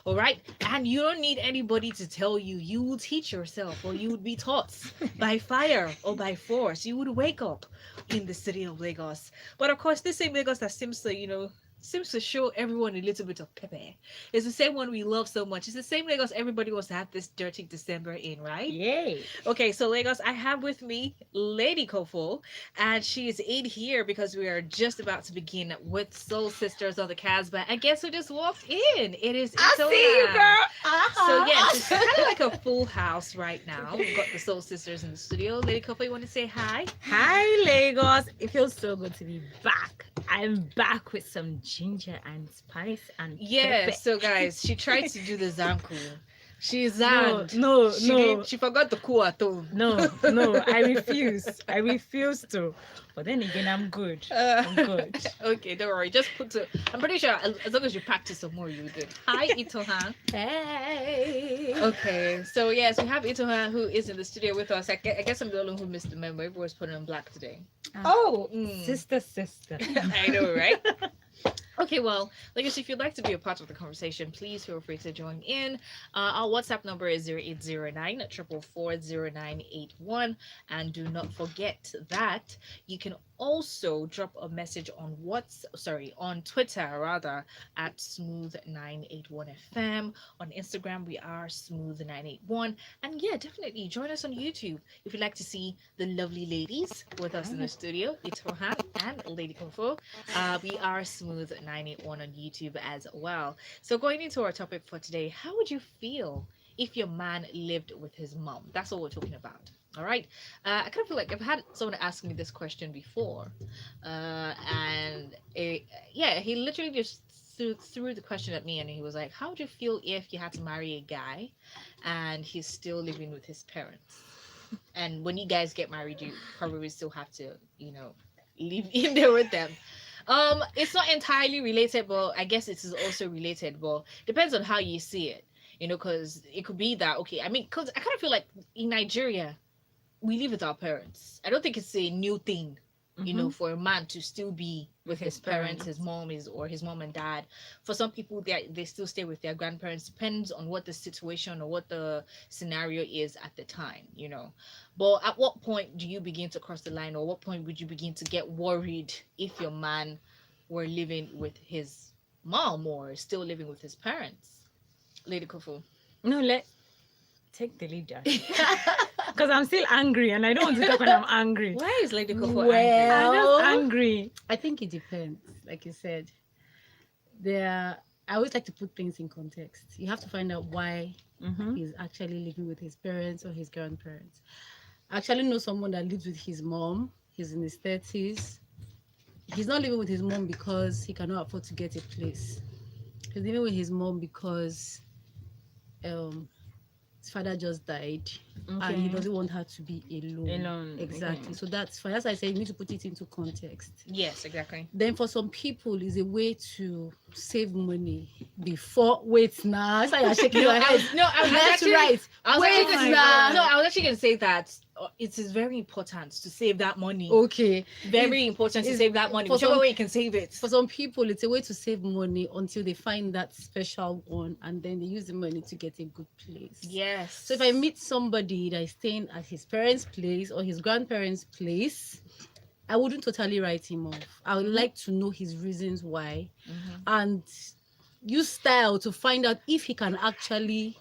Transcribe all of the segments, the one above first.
All right. And you don't need anybody to tell you. You will teach yourself, or you would be taught by fire or by force. You would wake up in the city of Lagos. But of course, this same Lagos that seems to, seems to show everyone a little bit of pepe. It's the same one we love so much. It's the same Lagos everybody wants to have this dirty December in, right? Yay. Okay, so Lagos, I have with me Lady Kofo, and she is in here because we are just about to begin with Soul Sisters on the Casbah. And guess who just walked in? It is I see you, Itoha. girl. So yes, it's kind of Uh-huh. like a full house right now. We've got the Soul Sisters in the studio. Lady Kofo, you want to say hi? Hi, Lagos. It feels so good to be back. I'm back with some ginger and spice and Yeah. pepper. So guys, she tried to do the Zanku. She No, zanned. no, She no, didn't. She forgot the cool at home. no, no. I refuse. I refuse to. But then again, I'm good. Uh, I'm good. okay, don't worry. Just put it. I'm pretty sure as long as you practice some more, you're good. Hi, Itohan. Hey. Okay, so yes, we have Itohan who is in the studio with us. I guess I'm the only one who missed the memo. Everyone's putting on black today. Oh, Mm. sister. I know, right? Okay, well, like I said, if you'd like to be a part of the conversation, please feel free to join in. Our WhatsApp number is 0809 4440981. And do not forget that you can also drop a message on on Twitter rather, at smooth981fm. On Instagram we are smooth981. And yeah, definitely join us on YouTube if you'd like to see the lovely ladies with us in the studio, Itohan and Lady Kofo. We are Smooth 981 on YouTube as well. So going into our topic for today, how would you feel if your man lived with his mom? That's what we're talking about. All right. I kind of feel like I've had someone ask me this question before, yeah, he literally just threw the question at me, and he was like, "How would you feel if you had to marry a guy, and he's still living with his parents? And when you guys get married, you probably still have to, live in there with them." It's not entirely related, but I guess it is also related, but depends on how you see it. Because it could be that, okay, I mean, because I kind of feel like in Nigeria, we live with our parents. I don't think it's a new thing, Mm-hmm. for a man to still be with With his his parents, his parents. mom is or his mom and dad. For some people, they still stay with their grandparents. Depends on what the situation or what the scenario is at the time. But at what point do you begin to cross the line, or what point would you begin to get worried if your man were living with his mom or still living with his parents? Lady Kofu. No, let take the lead, Josh. Because I'm still angry and I don't want to talk when I'm angry. Why is Lady Kofu angry? I'm just Well, angry. I think it depends. Like you said, I always like to put things in context. You have to find out why Mm-hmm. he's actually living with his parents or his grandparents. I actually know someone that lives with his mom. He's in his 30s. He's not living with his mom because he cannot afford to get a place. He's living with his mom because um his father just died and he Okay. doesn't want her to be alone. Alone. Exactly. Okay. So that's fine. As I said, you need to put it into context. Yes, exactly. Then for some people, it's a way to save money before. Wait, now. That's why you're shaking your head. I was That's actually, right. I was Wait, actually gonna, now. no, I was actually going to say that it is very important to save that money. Okay. Very important to If- save that money, for whichever some- way you can save it. For some people, it's a way to save money until they find that special one, and then they use the money to get a good place. Yes. So if I meet somebody that is staying at his parents' place or his grandparents' place, I wouldn't totally write him off. I would like to know his reasons why and use style to find out if he can actually,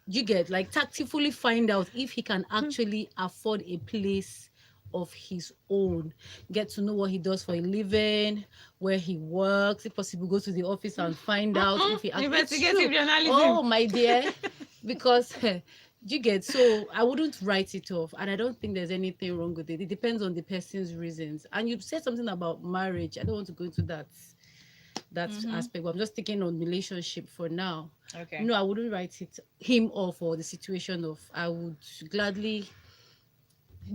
you get, like, tactfully find out if he can actually afford a place of his own. Get to know what he does for a living, where he works, if possible go to the office and find out if he actually. It's Investigative true. journalism. Oh my dear, because you get, so I wouldn't write it off, and I don't think there's anything wrong with it. It depends on the person's reasons. And you said something about marriage. I don't want to go into that aspect, but I'm just thinking on relationship for now. Okay. No, I wouldn't write it him off or the situation off. I would gladly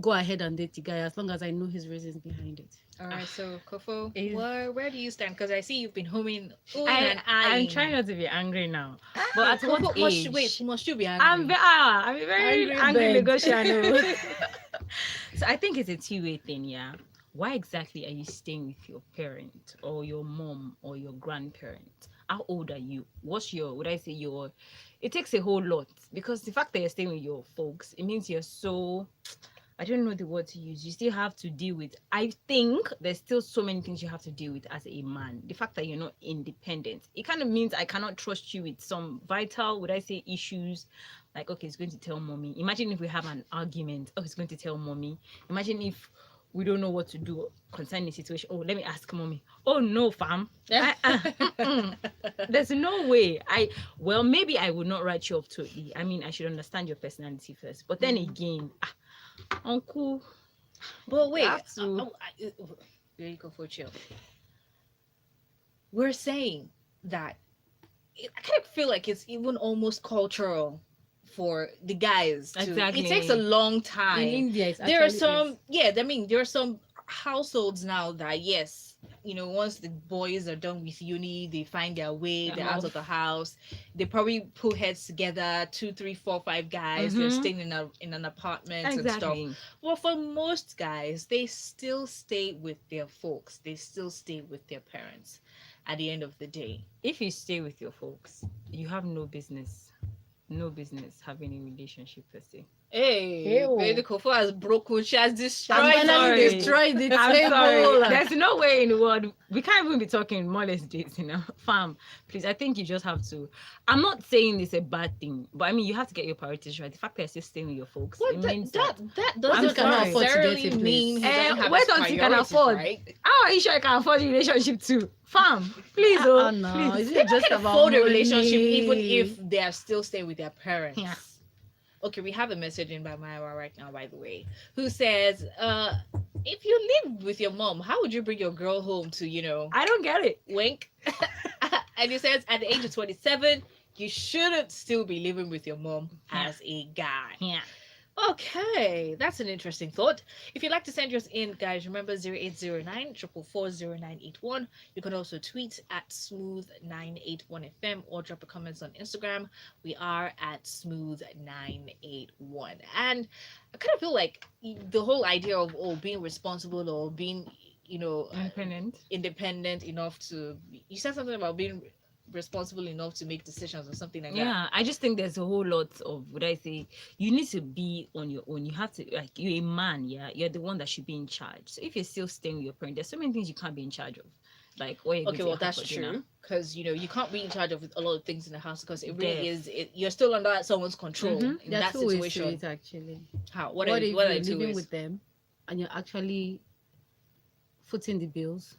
go ahead and date the guy as long as I know his reasons behind it. All right. So, Kofo, Is- where do you stand? Because I see you've been humming I'm and eyeing. trying not to be angry now. But at Kofo, what age? must you be angry? I'm a very Angry angry bird. Lagosian. So I think it's a two-way thing, yeah. Why exactly are you staying with your parent or your mom or your grandparent? How old are you? What's your, would I say your, it takes a whole lot, because the fact that you're staying with your folks, it means you're so, I don't know the word to use. You still have to deal with, I think there's still so many things you have to deal with as a man. The fact that you're not independent, it kind of means I cannot trust you with some vital, would I say, issues. Like, okay, he's going to tell mommy. Imagine if we have an argument. Oh, he's going to tell mommy. Imagine if we don't know what to do concerning the situation. Oh, let me ask mommy. Oh no, fam. There's no way. Well, maybe I would not write you off totally. I mean, I should understand your personality first. But then again, uncle. But wait, So there you go for chill. We're saying that I kind of feel like it's even almost cultural for the guys to, Exactly. it takes a long time. In India, it's There are actually some is. yeah, I mean there are some households now that yes, once the boys are done with uni, they find their way, they're out of the house, they probably put heads together, 2 3 4 5 guys, they're staying in an apartment and stuff. exactly. Well, for most guys, they still stay with their folks, they still stay with their parents at the end of the day. If you stay with your folks, you have no business having a relationship per se. Hey, Ew. the Kofa has broken, she has destroyed I'm sorry. it. Destroyed the I'm table. sorry. There's no way in the world we can't even be talking more or less dates, Fam, please. I think you just have to. I'm not saying it's a bad thing, but I mean you have to get your priorities right. The fact that you're still staying with your folks, Well, it that, means that that. doesn't sorry. necessarily Afford to get a mean he place. doesn't have wait his until you can priorities, afford. right? How are you sure I can afford a relationship too, fam? Please, No, please. it's not just Can about afford a money. relationship even if they are still staying with their parents. Yeah. Okay, we have a message in by Myra right now, by the way, who says, if you live with your mom, how would you bring your girl home to, I don't get it. wink? And he says, at the age of 27, you shouldn't still be living with your mom as a guy. Yeah. Okay, that's an interesting thought. If you'd like to send yours in, guys, remember 0809 444 0981. You can also tweet at smooth981fm or drop a comments on Instagram. We are at smooth981. And I kind of feel like the whole idea of being responsible or being, independent enough to, you said something about being responsible enough to make decisions or something like that. Yeah, I just think there's a whole lot of, would I say, you need to be on your own. You have to, like, you're a man, yeah, you're the one that should be in charge. So if you're still staying with your parent, there's so many things you can't be in charge of. Like, Okay, well, that's true, because you can't be in charge of a lot of things in the house, because it really is you're still under someone's control in There are that two ways to situation. it, actually. How? What What if are you're the two living ways? with them and you're actually footing the bills?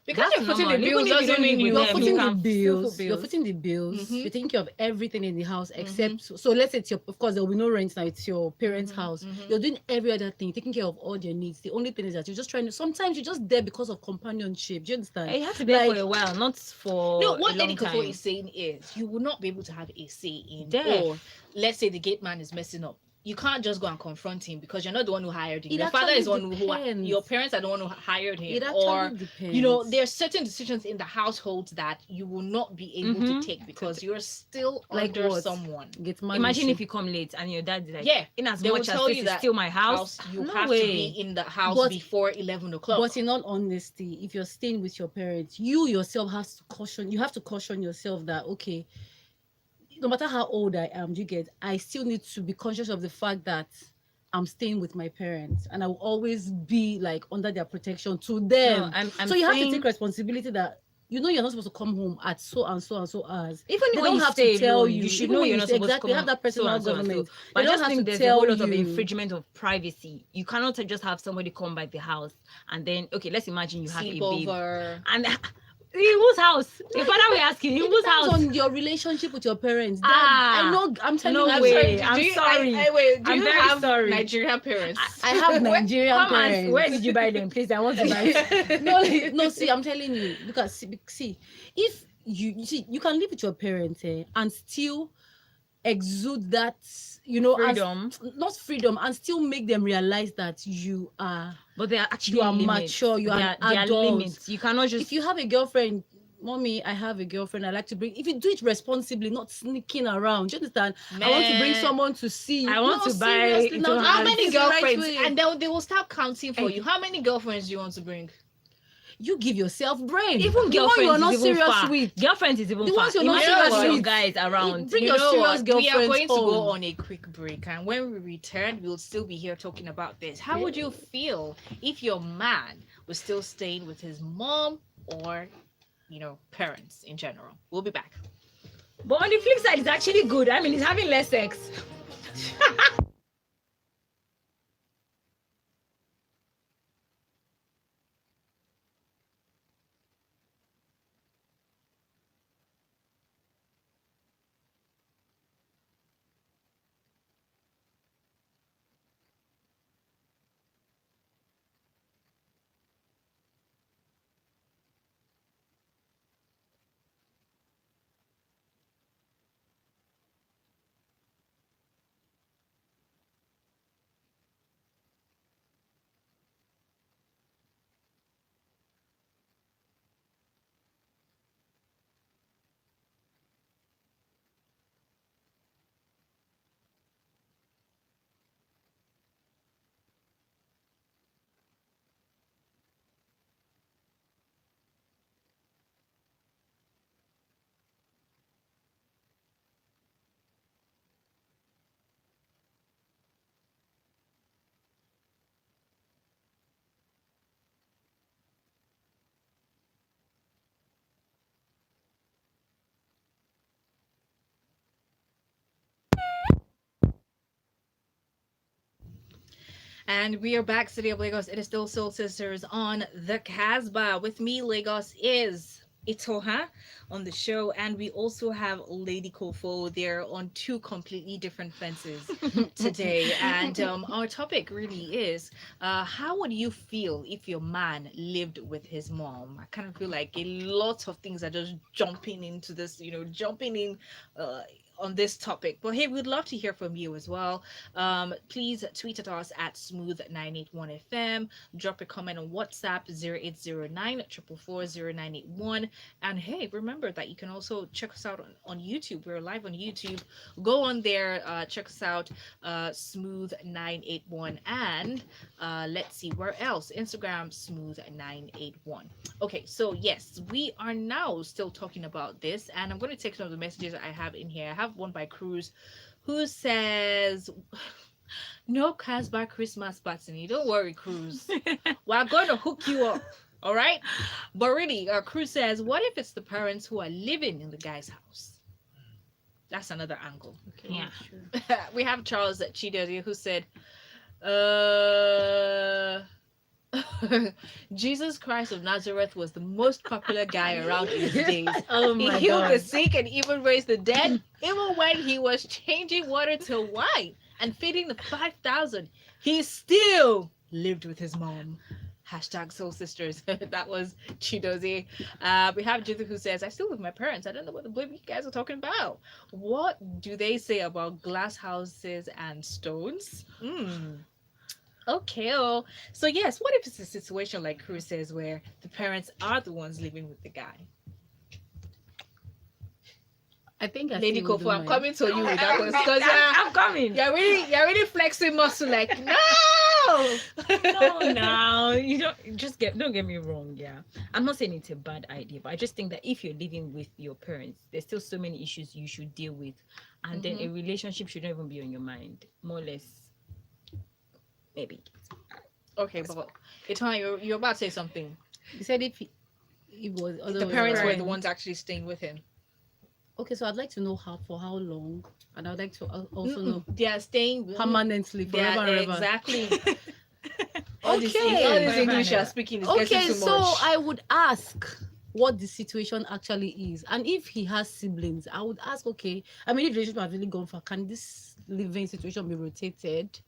Because That's you're footing the normal. bills Even if you doesn't don't mean live you with You're them, footing you the can still bills. foot You're footing the bills. Mhm. You're taking care of everything in the house except. So let's say of course there will be no rent now. It's your parents' house. You're doing every other thing, taking care of all their needs. The only thing is that you're just trying to. Sometimes you're just there because of companionship. Do you understand? You have to be there for Like- a while, not for No, a what long Lady Kofo time. is saying is you will not be able to have a say in, Def. or let's say the gate man is messing up. You can't just go and confront him because you're not the one who hired him. It Your father actually is the one who depends. your parents are the one who hired him. It actually Or depends. there's certain decisions in the household that you will not be able to take because you're still Like under what? someone. Get money. Imagine if you come late and your dad is like, Yeah, in as they will much as tell this you is that still my house, you no have way. to be in the house But- before 11 o'clock. But in all honesty, if you're staying with your parents, you yourself you have to caution yourself that, okay, no matter how old I am, I still need to be conscious of the fact that I'm staying with my parents and I will always be like under their protection to them. No, I'm So you have to saying- take responsibility that you're not supposed to come home at so and so and so hours. Even They when don't you have stay to tell alone, you. you should Even know when you're you not stay- supposed exactly, to have come that personal so and so and so. government. But I They don't just have think to there's a tell whole lot of you. infringement of privacy. You cannot just have somebody come by the house and then, okay, let's imagine you have a baby. Sleepover. And in whose house? Your father will ask you, in It whose depends house? on your relationship with your parents. Ah, I know. I'm telling no you. way. Do I'm you- sorry. wait, do I'm you very have sorry. Nigerian parents? I have Nigerian Come on, parents. where did you buy them? Please, I want to buy. no. See, I'm telling you. Look at see. If you see, you can live with your parents and still exude that, Freedom. not freedom, and still make them realize that you are. But there are actually You are limits. mature, you are there, an there are adult. limits. You cannot just. If you have a girlfriend, mommy, I have a girlfriend. I like to bring. If you do it responsibly, not sneaking around. Do you understand? I want to bring Man. someone to see you. I want No, to buy seriously, into no, her How house. many this is the right girlfriends? way. And they will start counting for you. How many girlfriends do you want to bring? you give yourself brain. Even The one you are girlfriends not is even serious far. with. Girlfriends is even The far. ones you're not Imagine serious all your with. guys around. Bring You your know serious what? We are girlfriends going to go home. on a quick break, and when we return, we'll still be here talking about this. How would you feel if your man was still staying with his mom or, parents in general? We'll be back. But on the flip side, it's actually good. I mean, he's having less sex. And we are back, City of Lagos. It is still Soul Sisters on the Casbah. With me, Lagos is Itoha on the show, and we also have Lady Kofo there on two completely different fences today. And our topic really is how would you feel if your man lived with his mom? I kind of feel like a lot of things are just jumping into this, jumping in. On this topic, but hey, we'd love to hear from you as well. Please tweet at us at smooth981fm, drop a comment on WhatsApp 0809 444 and hey, remember that you can also check us out on YouTube. We're live on YouTube. Go on there, check us out, smooth981, and let's see where else. Instagram smooth981. Okay, so yes, we are now still talking about this, and I'm going to take some of the messages I have in here. I have one by Cruz, who says, "No Casbah Christmas party. Don't worry, Cruz. We're going to hook you up." All right, but really, Cruz says, "What if it's the parents who are living in the guy's house?" That's another angle. Okay, Yeah. sure. We have Charles at Chidori, who said, "Uh." Jesus Christ of Nazareth was the most popular guy around in his days. Oh He my healed the God. sick and even raised the dead, even when he was changing water to wine and feeding the 5,000. He still lived with his mom. Hashtag Soul Sisters. That was Chidozi. We have Judith, who says, "I still live with my parents. I don't know what the blame you guys are talking about. What do they say about glass houses and stones?" Okay. Oh, so yes, what if it's a situation like Cruz says where the parents are the ones living with the guy? I think I Lady still Kofu, wouldn't I'm mind. coming to you with that one because I'm coming. you're really flexing muscle like no. No, no, you don't get me wrong. Yeah, I'm not saying it's a bad idea, but I just think that if you're living with your parents, there's still so many issues you should deal with, and then a relationship should not even be on your mind, more or less. Maybe. Okay, but it's fine. You're about to say something. You said if it was other The way parents were around. the ones actually staying with him. Okay, so I'd like to know for how long, and I'd like to also know They are staying permanently, They are, forever and ever. exactly. All this Okay. English you're speaking is getting Okay, too so much. I would ask what the situation actually is, and if he has siblings, I would ask. Okay, I mean, if the relationship has really gone far, can this living situation be rotated?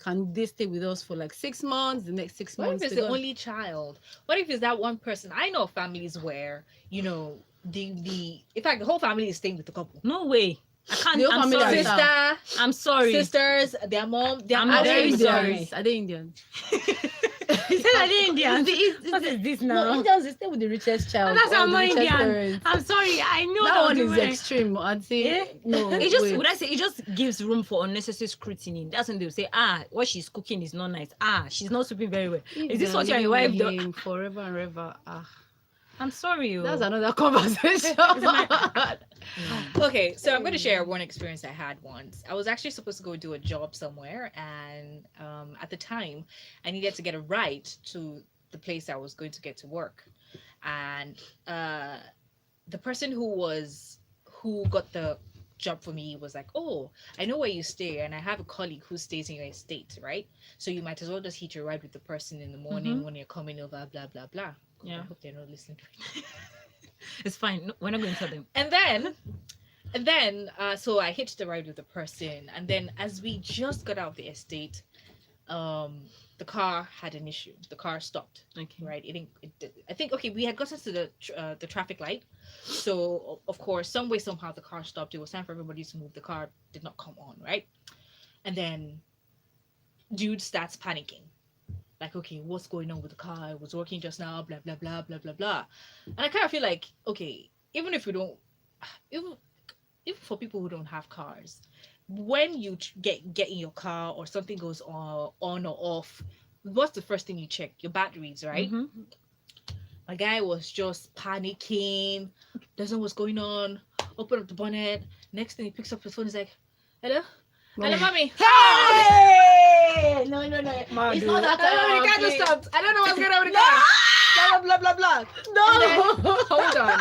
Can they stay with us for like 6 months? The next 6 What if months, it's they the go- only child? What if it's that one person? I know families where the in fact the whole family is staying with the couple. No way. I can't. The whole I'm family are sorry. Sister, I'm sorry. sisters, their mom, their I'm Are very they actually sorry. Indians? Are they Indians? Is that an Indian? It's What is this No, now? Indians, they stay with the richest child. That's or how the I'm richest Indian. parents. I'm sorry, I know That one is different. extreme. I'd say Yeah. no. It just wait. would I say it just gives room for unnecessary scrutiny. That's when they'll say, what she's cooking is not nice. She's not sweeping very well. If Is this they what are your living wife with do? him forever and ever? I'm sorry. That's another conversation. Okay, so I'm going to share one experience I had once. I was actually supposed to go do a job somewhere, and at the time, I needed to get a ride to the place I was going to get to work, and the person who got the job for me was like, "Oh, I know where you stay, and I have a colleague who stays in your estate, right? So you might as well just hitch a ride with the person in the morning when you're coming over, blah blah blah." Yeah. I hope they're not listening to it. It's fine. No, we're not going to tell them. And then, so I hitched the ride with the person, and then as we just got out of the estate, the car had an issue. The car stopped. Okay. Right. I think okay. We had gotten to the traffic light, so of course, some way somehow the car stopped. It was time for everybody to move. The car did not come on. Right, and then, dude starts panicking. Like, okay, what's going on with the car? It was working just now, blah, blah, blah, blah, blah, blah. And I kind of feel like, okay, even if we don't, even for people who don't have cars, when you get in your car or something goes on or off, what's the first thing you check? Your batteries, right? Mm-hmm. My guy was just panicking, doesn't know what's going on, open up the bonnet. Next thing he picks up his phone, he's like, hello? Hello, mommy. Hey! No. It's not that The car just stopped. I don't know what's going on with the car. Blah, blah, blah, blah. No. Hold on.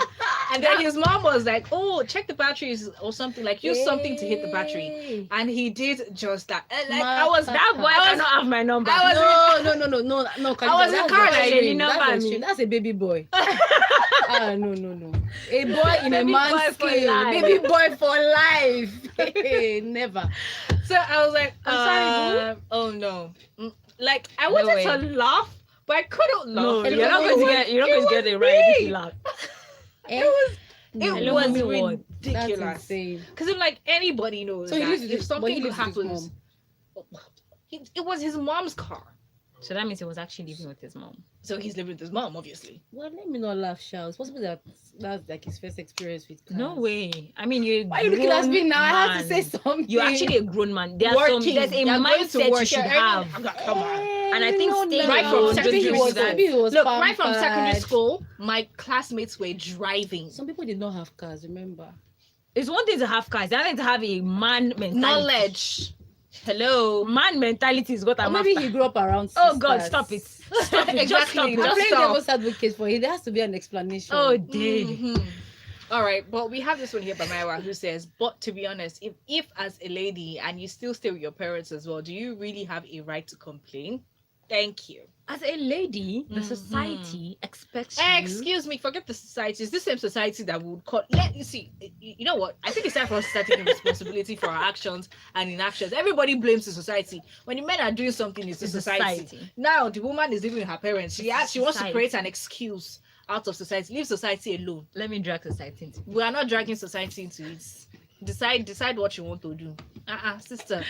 And then his mom was like, oh, check the batteries or something. Like, use something to hit the battery. And he did just that. And like, I was That boy cannot have my number. No. No. I was in That's car, like, extreme. you That's number extreme. me. That's a baby boy. No. A boy in a Baby boy man's for skin. life. Baby boy for life. Never. So I was like, I'm sorry, boo. oh no. Like, I No wanted way. to laugh, but I couldn't No, laugh. you're not going to get it right if you laugh. It was Hello, mommy, what? That's ridiculous. insane. Because I'm like, anybody knows So he that lives with if his- but he something lives with his happens, it was his mom's car. So that means he was actually living with his mom. So he's living with his mom, obviously. Well, let me not laugh, Shao. It's possible that that's like his first experience with cars. No way. I mean, you're. Why are you looking at me now? I have to say man. something. You're actually a grown man. There's Working. a You're going to mindset you work. should You're have. earning- Come on. And I think staying Right from alone secondary just school. gives you that. maybe he was Look, right from pampered. secondary school, my classmates were driving. Some people did not have cars, remember? It's one thing to have cars. The other thing to have a man mentality. Knowledge. Hello. Man mentality is what Or I'm maybe after. he grew up around Oh God, sisters. stop it. Stop it. Just stop Exactly. it. I'm Just playing stop. devil's advocate for it. There has to be an explanation. Oh, dear. Mhm. All right, but we have this one here by Myra who says, but to be honest, if as a lady and you still stay with your parents as well, do you really have a right to complain? Thank you. As a lady, the Mhm. society expects you. Excuse me, forget the society. It's the same society that would call. Let you see. You know what? I think it's time for us to start taking responsibility for our actions and inactions. Everybody blames the society. When the men are doing something, it's the It's the society. society. Now the woman is living with her parents. She wants to Society. create an excuse out of society. Leave society alone. Let me drag society into. We are not dragging society into it. Decide what you want to do. Sister,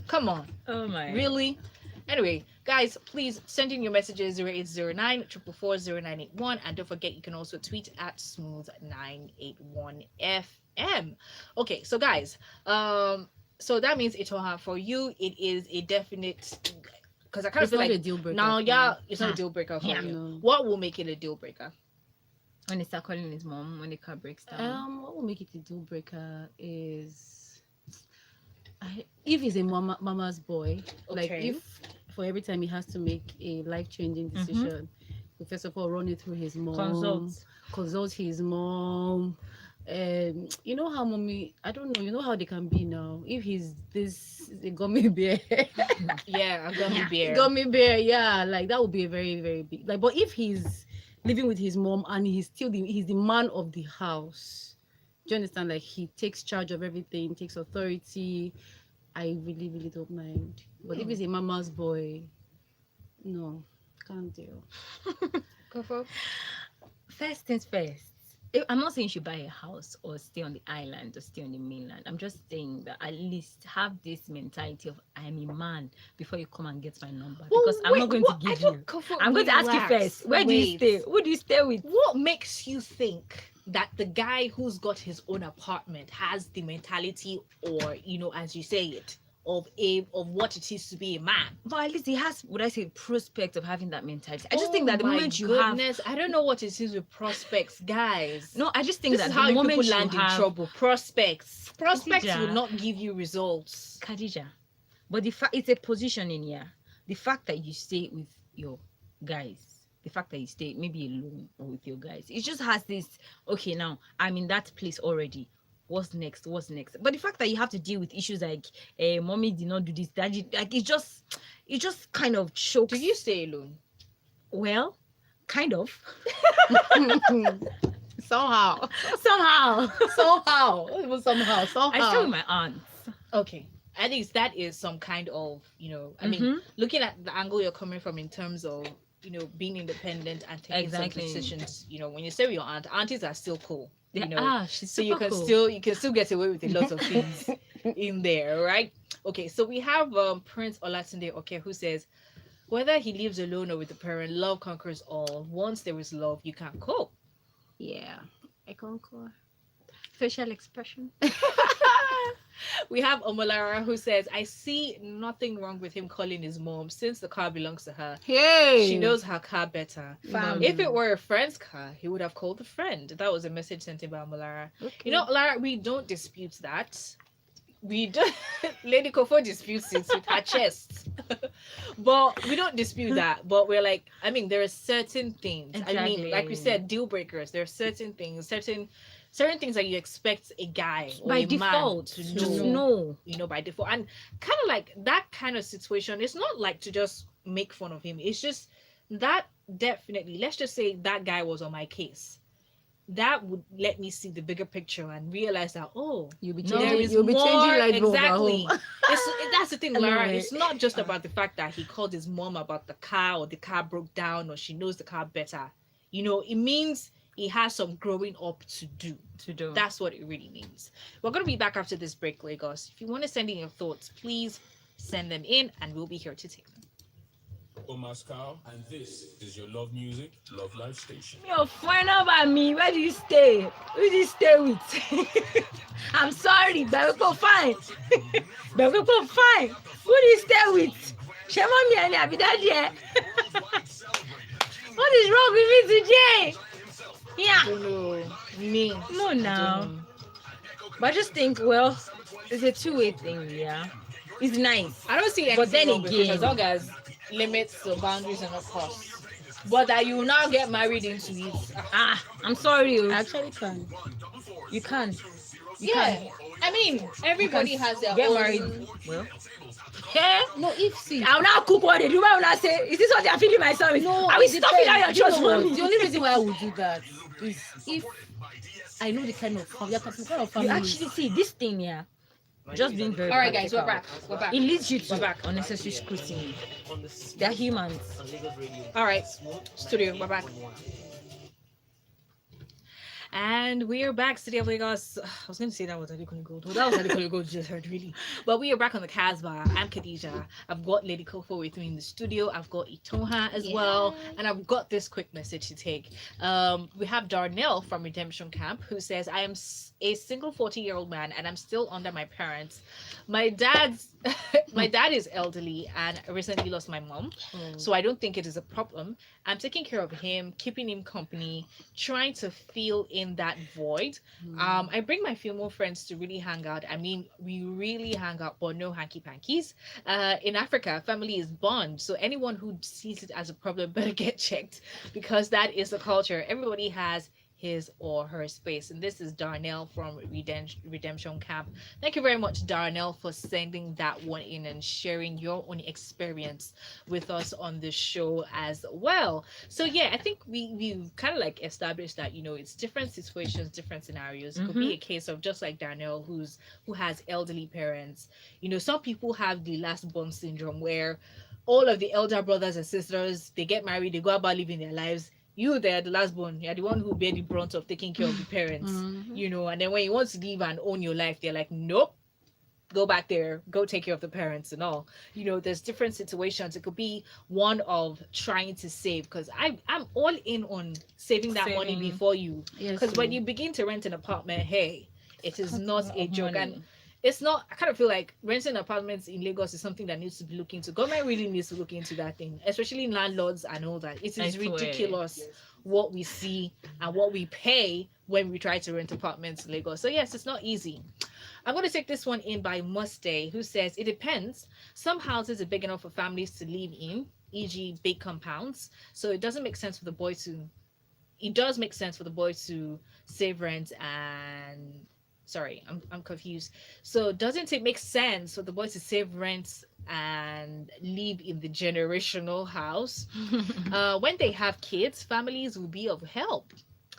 come on. Oh my. Really? Anyway, guys, please send in your messages 0809 444 0981, and don't forget you can also tweet at smooth981fm. Okay, so guys, so that means Itoha, for you it is a definite, because I kind of It's feel not a like deal breaker. now, for yeah, me. it's not a deal breaker for Yeah. you. No. What will make it a deal breaker? When they start calling his mom, when the car breaks down. What will make it a deal breaker is if he's a mama's boy, like Okay. if for every time he has to make a life-changing decision, we first of all run it through his mom, consult his mom. You know how mommy, I don't know, you know how they can be now. If he's this a gummy bear, Yeah, a gummy bear. gummy bear, yeah, like that would be a very, very big, like, but if he's living with his mom and he's still he's the man of the house, do you understand? Like he takes charge of everything, takes authority. I really, really don't mind. But if he's a mama's boy, no, can't deal. Go for. First things first. I'm not saying you should buy a house or stay on the island or stay on the mainland. I'm just saying that at least have this mentality of I'm a man before you come and get my number, because I'm not going to give you. I'm going to ask you first. Where do you stay? Who do you stay with? What makes you think that the guy who's got his own apartment has the mentality, or as you say it, of what it is to be a man? But at least he has, would I say, prospect of having that mentality. I just think that the moment you have, I don't know what it is with prospects, guys. no, I just think This that is the how moment people you land in have trouble. Prospects Khadija. will not give you results. Khadija, but the fact it's a position in here. The fact that you stay with your guys, the fact that you stay maybe alone or with your guys, it just has this. Okay, now I'm in that place already. What's next? What's next? But the fact that you have to deal with issues like, mommy did not do this, daddy, like it just kind of chokes. Do you stay alone? Well, kind of. Somehow. Somehow. Somehow. It was somehow. I stay with my aunts. Okay. At least that is some kind of, I mean, looking at the angle you're coming from in terms of, being independent and taking some decisions, when you stay with your aunties are still cool. She's so you can cool. you can still get away with a lot of things in there, right? Okay, so we have Prince Olatunde, okay, who says, whether he lives alone or with a parent, love conquers all. Once there is love, you can't cope. Yeah, I concur. Facial expression. We have Omolara, who says, I see nothing wrong with him calling his mom since the car belongs to her. Hey. She knows her car better. If it were a friend's car, he would have called the friend. That was a message sent in by Omolara. Okay. Lara, we don't dispute that. We don't. Lady Kofo disputes it with her chest. But we don't dispute that. But we're like, I mean, there are certain things. I mean, like we said, deal breakers. There are certain things, certain things that you expect a guy or by a default man to just know. know. By default. And kind of like that kind of situation, it's not like to just make fun of him. It's just that definitely, let's just say that guy was on my case. That would let me see the bigger picture and realize that, You'll be there changing, is you'll be more. changing light bulb at Exactly. home. That's the thing, Lara. Anyway. It's not just about the fact that he called his mom about the car, or the car broke down, or she knows the car better. It means he has some growing up to do. That's what it really means. We're going to be back after this break, Lagos. If you want to send in your thoughts, please send them in and we'll be here to take them. Moscow, and this is your love music, love life station. Your friend about me. Where do you stay? Who do you stay with? I'm sorry, but we go fine. But we go fine. Who do you stay with? Shema me and Abi Daddy. What is wrong with me today? Yeah. Me. No, now. But I just think, well, it's a two-way thing, yeah. It's nice. I don't see anything But then wrong with it, again, as long as limits or boundaries are not crossed. But that you will now get married into it. I'm sorry. I actually can. You can. Can. I mean, everybody has their get own. married. Well, yeah. No, if see. I'll now cook what they do. I will not say, is this what you're feeding my son? No, I will it stop it out your depends. You church know what? mommy. The only reason why I would do that is if I know the kind of family, You actually see this thing here. Just being very. All right, guys, we're practical. back. We're back. It leads you We're to back. unnecessary scrutiny. They're humans. All right, studio, we're back. And we are back, City of Lagos. I was going to say that was Adekunle Gold. Well, that was Adekunle Gold just heard, really. But we are back on the Casbah. I'm Khadija. I've got Lady Kofo with me in the studio. I've got Itoha as well. And I've got this quick message to take. We have Darnell from Redemption Camp who says, I am a single 40-year-old man and I'm still under my parents. My dad is elderly and I recently lost my mom. So I don't think it is a problem. I'm taking care of him, keeping him company, trying to fill in that void. I bring my female friends to really hang out. I mean, we really hang out, but no hanky pankies. In Africa, family is bond. So anyone who sees it as a problem better get checked, because that is the culture. Everybody has his or her space. And this is Darnell from Redemption Camp. Thank you very much, Darnell, for sending that one in and sharing your own experience with us on the show as well. So yeah, I think we've kind of like established that, it's different situations, different scenarios. It could be a case of just like Darnell, who has elderly parents. Some people have the last born syndrome where all of the elder brothers and sisters, they get married, they go about living their lives. You there, the last born, you're the one who bear the brunt of taking care of the parents, you know, and then when you want to leave and own your life, they're like, nope, go back there, go take care of the parents and all. You know, there's different situations. It could be one of trying to save, because I'm all in on saving that money Saving. before you, Yes, because when so- you begin to rent an apartment, hey, it is not a of joke. money. And it's not, I kind of feel like renting apartments in Lagos is something that needs to be looked into. Government really needs to look into that thing, especially landlords and all that. It I is swear. ridiculous what we see and what we pay when we try to rent apartments in Lagos. So yes, it's not easy. I'm going to take this one in by Mustay, who says it depends. Some houses are big enough for families to live in, e.g., big compounds. So it doesn't make sense for the boy to. It does make sense for the boy to save rent and. Sorry, I'm confused. So doesn't it make sense for the boy to save rent and live in the generational house? When they have kids, families will be of help.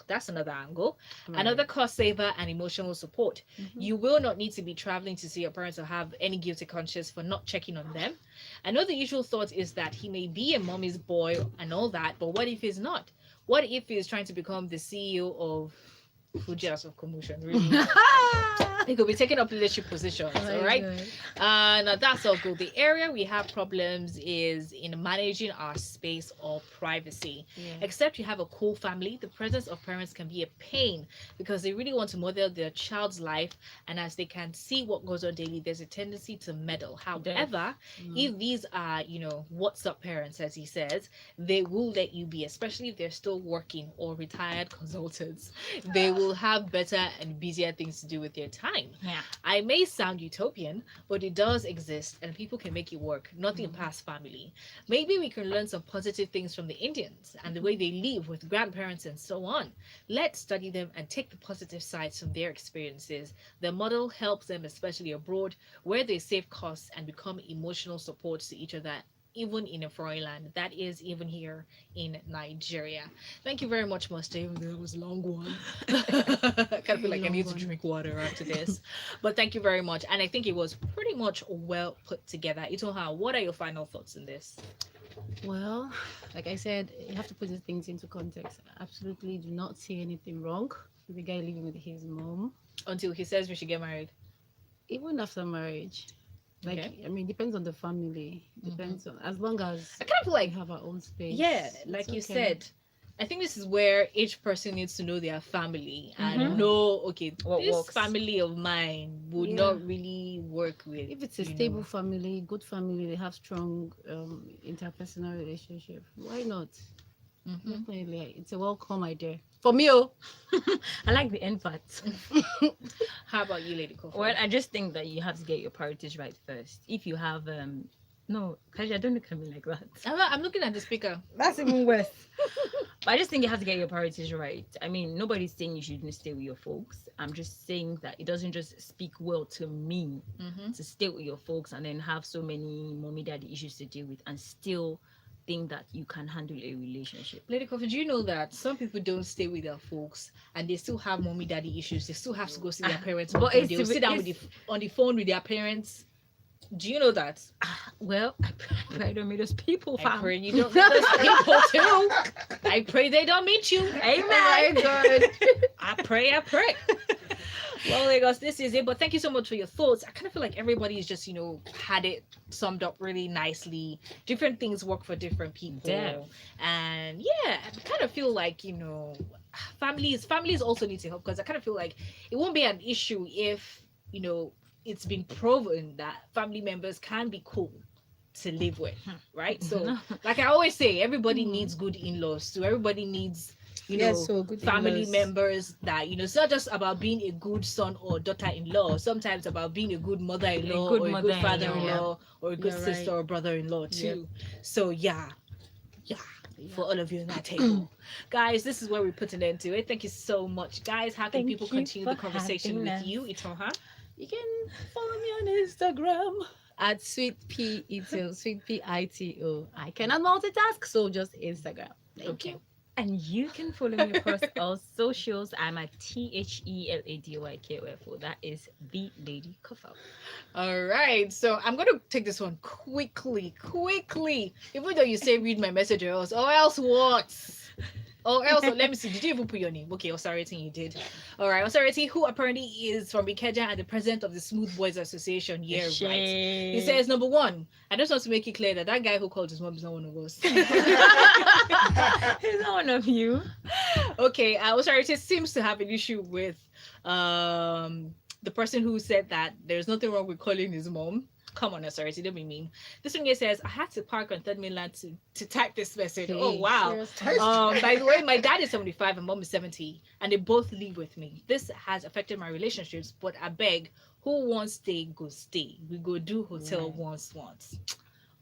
That's another angle. Another cost saver and emotional support. You will not need to be traveling to see your parents or have any guilty conscience for not checking on them. I know the usual thought is that he may be a mommy's boy and all that, but what if he's not? What if he's trying to become the CEO of Fuji House of Commotion? Really? He could be taking up leadership positions, all right? Now that's all good. The area we have problems is in managing our space or privacy. Except you have a cool family, the presence of parents can be a pain because they really want to model their child's life, and as they can see what goes on daily, there's a tendency to meddle. However, if these are, you know, what's up parents, as he says, they will let you be, especially if they're still working or retired consultants. They will have better and busier things to do with their time. Yeah. I may sound utopian, but it does exist and people can make it work. Nothing past family. Maybe we can learn some positive things from the Indians and the way they live with grandparents and so on. Let's study them and take the positive sides from their experiences. The model helps them, especially abroad, where they save costs and become emotional supports to each other, even in a foreign land. That is even here in Nigeria. Thank you very much, Muster. Even though it was a long one. I kind of feel like I need to drink water after this. But thank you very much. And I think it was pretty much well put together. Itoha, what are your final thoughts in this? Well, like I said, you have to put these things into context. I absolutely do not see anything wrong with the guy living with his mom, Until he says we should get married. even after marriage. Like, Okay. I mean, depends on the family. Depends on, as long as I kind of feel we like, have our own space. yeah, it's like you okay. said, I think this is where each person needs to know their family and know, okay, What this works. family of mine would Yeah. not really work with. If it's a you stable know. family, good family, they have strong interpersonal relationship. Why not? Definitely, it's a welcome idea for me. Oh, I like the end part. How about you, Lady Kofi? Well, I just think that you have to get your priorities right first. If you have no, Kaji, I don't look at me like that. I'm looking at the speaker. That's even worse. But I just think you have to get your priorities right. I mean, nobody's saying you shouldn't stay with your folks. I'm just saying that it doesn't just speak well to me to stay with your folks and then have so many mommy daddy issues to deal with and still think that you can handle a relationship. Lady Coffee, do you know that some people don't stay with their folks and they still have mommy daddy issues? They still have to go see their parents. But But they'll sit down it's- on the phone with their parents. Do you know that? Well, I pray I don't meet those people, I fam. pray you don't meet those people too. I pray they don't meet you. Amen. God. I pray. Well, Lagos, this is it. But thank you so much for your thoughts. I kind of feel like everybody's just, had it summed up really nicely. Different things work for different people. Damn. And yeah, I kind of feel like, families also need to help, because I kind of feel like it won't be an issue if, it's been proven that family members can be cool to live with, right? So, like I always say, everybody needs good in-laws too. Everybody needs, so good family in-laws. members that, it's not just about being a good son or daughter-in-law. Sometimes about being a good mother-in-law good or a good mother-in-law. father-in-law or a good You're sister right. or brother-in-law too. So yeah. For all of you in that Mm. table. Guys, this is where we put an end to it. Thank you so much. Guys, how can Thank people you continue the for conversation having with us. you, Itoha? You can follow me on Instagram at Sweet P Ito, Sweet P ITO. I cannot multitask, so just Instagram. Thank you. And you can follow me across all socials. I'm at THELADYKOFO. That is the Lady Kofo. All right, so I'm gonna take this one quickly. Even though you say read my message or else what? Oh, also, let me see. Did you even put your name? Okay, Authority, you did. All right, Authority, who apparently is from Ikeja and the president of the Smooth Boys Association. Yeah, right. He says, number one, I just want to make it clear that guy who called his mom is not one of us. He's not one of you. Okay, Authority seems to have an issue with the person who said that there's nothing wrong with calling his mom. Come on, Authority, don't be mean. This one here says, I had to park on Third Mainland to type this message. Hey, Oh, wow. seriously. By the way, my dad is 75 and mom is 70, and they both live with me. This has affected my relationships, but I beg, who wants stay, go stay. We go do hotel once.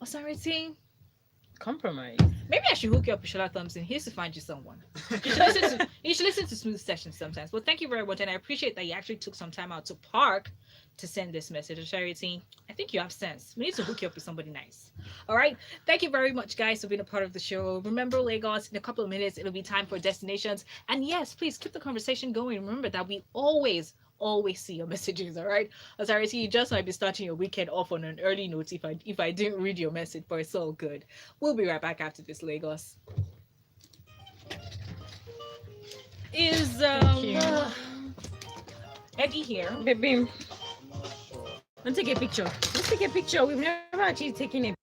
Authority, Compromise. maybe I should hook you up with Shola Thompson. He used to find you someone. You should listen to Smooth Sessions sometimes. Well, thank you very much, and I appreciate that you actually took some time out to park to send this message to Charity. I think you have sense. We need to hook you up with somebody nice. All right. Thank you very much, guys, for being a part of the show. Remember, Lagos, in a couple of minutes, it'll be time for destinations. And yes, please keep the conversation going. Remember that we always see your messages. All right. Authority, you just might be starting your weekend off on an early note if I didn't read your message, but it's all good. We'll be right back after this, Lagos. Is Eddie here? Baby. Let's take a picture. We've never actually taken a